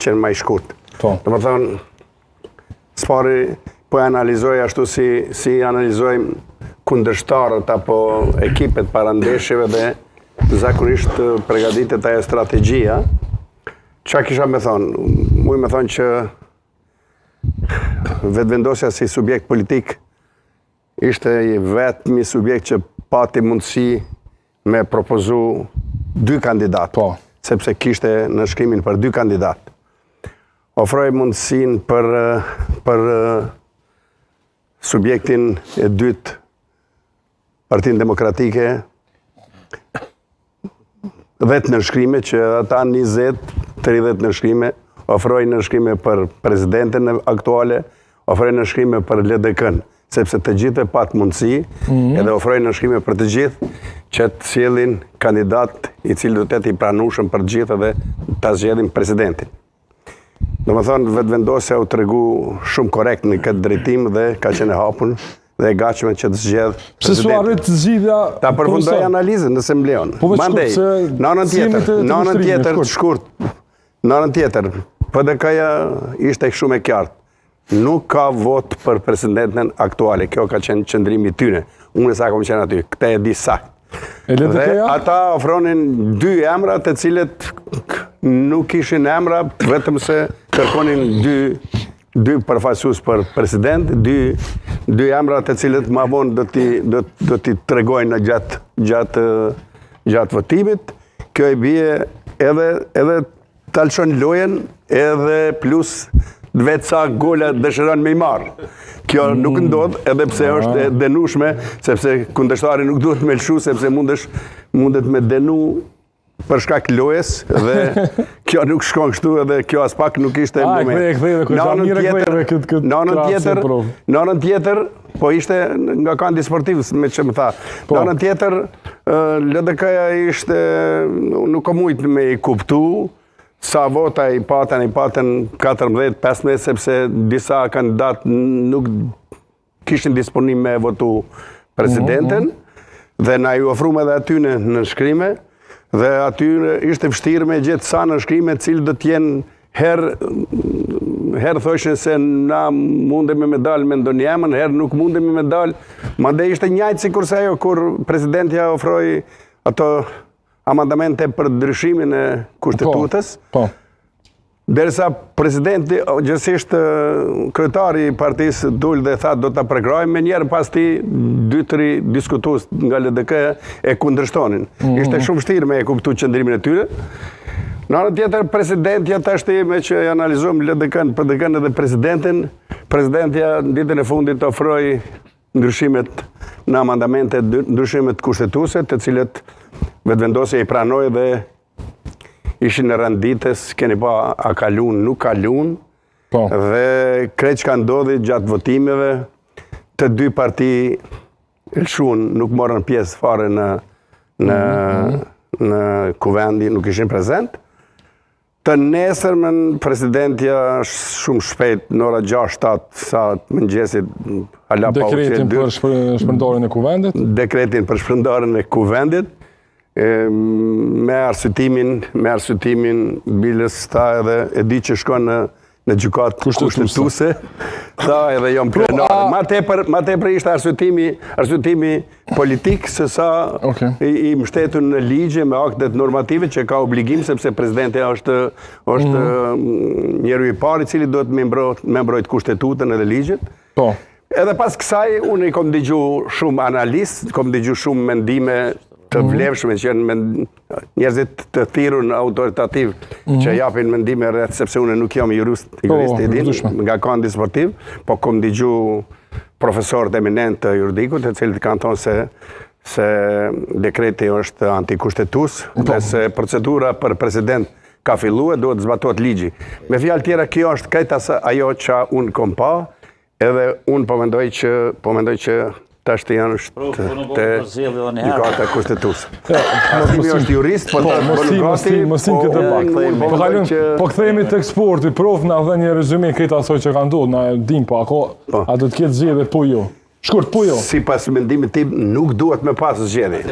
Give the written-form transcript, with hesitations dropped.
qenë më i shkurt. Po. Do të thonë, spari po e analizoj ashtu si analizojmë kundërshtarët apo ekipet para ndeshjeve dhe zakonisht përgatitet ajo strategjia. Çka kisha me thonë? Muj me thonë që vetëvendosja si subjekt politik ishte vetëmi subjekt që pati mundësi me propozu 2 kandidat, Po. sepse kishte në shkrimin për 2 kandidat. Ofroi mundësin për subjektin e dytë, Partinë Demokratike, 10 nënshkrime, që ata 20-30 nënshkrime, ofroi nënshkrime për presidenten aktuale, ofroi nënshkrime për LDK-n, sepse të gjithë pat mundësi, edhe ofroi nënshkrime për të gjithë që të sjellin kandidat i cili do të jetë i pranueshëm për të gjithë dhe ta zgjedhin presidentin. Domethënë, vetëvendosja u tregu shumë korrekt në këtë drejtim dhe ka qenë e hapur dhe e gatshme që të zgjedh presidentin. Pse s'u arrit zgjidhja? Ta përfundoj analizën nëse më lejon. Mandej, në anën tjetër, shkurt, në anën tjetër, PDK-ja ishte shumë e qartë. Nuk ka vot për presidentin aktuale. Kjo ka qenë qëndrimi tyne. Unë sa kom qenë aty. Këte e di sakt. Dhe ata ofronin 2 emra të cilët nuk ishin emra, vetëm se kërkonin 2 përfaqësues për president, 2 emra të cilët më vonë do t'i tregojnë gjatë votimit. Kjo i bie edhe talçon lojën, edhe plus vetë sa gola dëshiron me i marrë. Kjo nuk ndodh, edhe pse është e denueshme, sepse kundërshtari nuk duhet me lëshu, sepse mundet me denu për shkak lojës, dhe kjo nuk shkon kështu, edhe kjo as pak nuk ishte moment. Në anën tjetër, po ishte nga kandi sportiv, me që më tha. Në anën tjetër, LDK-ja ishte, nuk ka mujt me i kuptu, sa vota i patën 14-15, sepse disa kandidat nuk kishin disponim me votu presidenten, dhe na ju ofruam edhe aty në shkrime, dhe aty ishte vështirë me gjetë sa në shkrime cilë do t'jenë herë thoshin se na mundemi me dalë me ndonjë emër, herë nuk mundemi me dalë. Mandej ishte njëjtë si kurse ajo kur presidentja ofroi ato amandamente për ndryshimin e kushtetutës. Derisa presidenti, gjithsesht kryetari i partisë dul dhe tha do ta prekrojmë, me njerë pas ti 2-3 diskutues nga LDK e kundërshtonin. Ishte shumë vështirë me e kuptu qëndrimin e tyre. Në anën tjetër, presidentja tashti me që analizojmë LDK-n, PDK-n edhe presidentin, presidentja në ditën e fundit ofroi ndryshimet në amandamente, ndryshimet kushtetuese, të cilët vetëvendosja i pranoi dhe ishin në rënditës, keni pa a kalun, nuk kalun, dhe krejt që ka ndodhi gjatë votimeve, të 2 parti lëshun nuk morën pjesë fare në kuvendi, nuk ishin prezent. Të nesërmen presidentja shumë shpejt, në ora 6-7 sa mëngjesit, dekretin për shpërndarjen e kuvendit? Dekretin për shpërndarjen e kuvendit, me arsyetimin bilës ta edhe e di që shkon në gjykat kushtetuese, ta edhe jam plenare. Ma tepër ishte arsyetimi politik, se sa i mbështetur në ligje me aktet normative që ka obligim, sepse presidenti është njeriu i parë i cili duhet me mbrojt kushtetutën edhe ligjet. Edhe pas kësaj, unë i kom dëgju shumë analist, kom dëgju shumë mendime të vlefshme që janë njerëzit të thirrur në autoritativ që japin mendime rreth, sepse unë nuk jam jurist i din, nga kandi sportiv, po kom dëgju profesorët eminent të juridikut, të cilët kanë thonë se dekreti është antikushtetues, dhe se procedura për president ka filluar, duhet zbatohet ligji. Me fjalë tjera, kjo është krejt ajo që unë kom pa, edhe unë po mendoj që tashti janë është të gjykata kushtetuese. Artimi është jurist, po po kthehemi tek sporti, prof na dha një rezume këtë asaj që ka ndodhur, na dim po a do të ketë zgjedhje po jo. Shkurt po jo. Sipas mendimit tim nuk duhet me pas zgjedhje.